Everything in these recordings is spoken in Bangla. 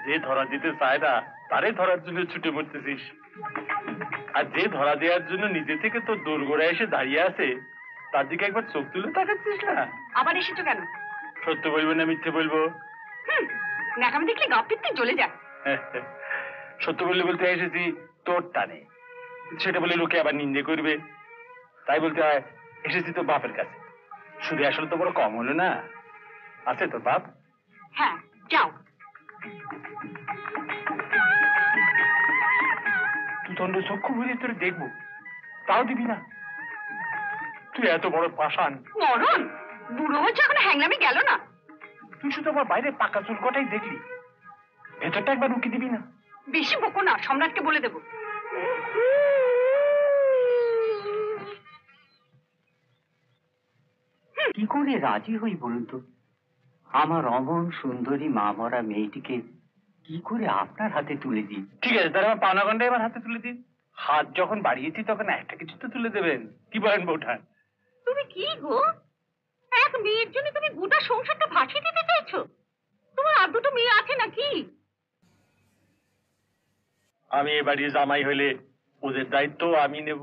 যে ধরা দিতে চায় না তারে ধরার জন্য ছুটে মরতেছিস, আর যে ধরা দেওয়ার জন্য নিজে থেকে তো দোরগোড়ায় এসে দাঁড়িয়ে আছে তার দিকে একবার চোখ তুলে তাকাচ্ছিস না? আবার এসেছো কেন? সত্য বলবো না মিথ্যে বলবো? ন্যাকামি দেখলে গা পিত্তে জ্বলে যা। সত্য বললে বলতে এসেছি তোর টানে, সেটা বলে লোকে আবার নিন্দে করবে, তাই বলতে হয় এসেছি তো বাপের কাছে। শুধু আসলে তো বড় কম হলো না, আছে তোর বাপ? হ্যাঁ যাও। তুই তন্ড চক্ষু ভরিয়ে তোরে দেখবো, তাও দিবি না? তুই এত বড় পাষাণ। মরণ বুড়ো হচ্ছে এখন হ্যাংলামি গেল না। তুই শুধু আমার বাইরে পাকা চুল কটাই দেখলি, ভেতরটা একবার উকি দিবি না? বেশি বকো না, সম্রাটকে বলে দেবো। কি করে রাজি হই বলুন তো? আমার অমন সুন্দরী মা মরা মেয়েটিকে কি করে আপনার হাতে তুলে দিই? ঠিক আছে, তাহলে আমার পাওনা গন্ডা এবার হাতে তুলে দিন। হাত যখন বাড়িয়েছি তখন একটা কিছু তো তুলে দেবেন, কি বলেন বৌঠান? তুমি কি গো, এক মেয়ের জন্য তুমি গোটা সংসারটা ভাসিয়ে দিতে চাইছো? তোমার আর দুটো মেয়ে আছে নাকি? আমি এ বাড়ির জামাই হইলে ওদের দায়িত্ব আমি নেব,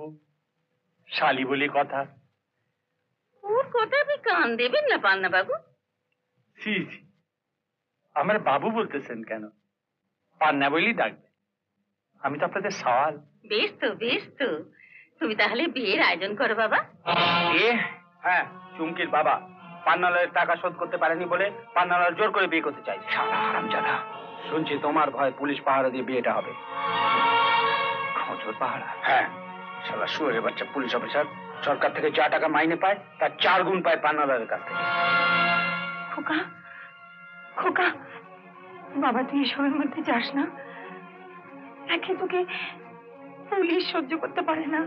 শালি বলে কথা। ওর কথা আপনি কান দেবেন না পান্না বাবু। ছি ছি, আমার বাবু বলতেছেন কেন? পান্না বলেই ডাকবেন, আমি তো আপনাদের সওয়াল। বেশ তো বেশ তো, তুমি তাহলে বিয়ের আয়োজন করো বাবা। হ্যাঁ, চুমকির বাবা পান্নালয়ের টাকা শোধ করতে পারেনি বলে পান্নালয় জোর করে বিয়ে করতে চাই। শালা হারামজাদা, শুনছি তোমার ভয় পুলিশ পাহারা দিয়ে বিয়েটা হবে। খোঁজর পাহারা? হ্যাঁ, শালা শুয়োরের বাচ্চা পুলিশ অফিসার সরকার থেকে যা টাকা মাইনে পায় তার 4 গুণ পায় পান্নালয়ের কাছ থেকে। খোকা খোকা, বাবা তুই এসবের মধ্যে যাস না, একে তোকে পুলিশ সহ্য করতে পারে না।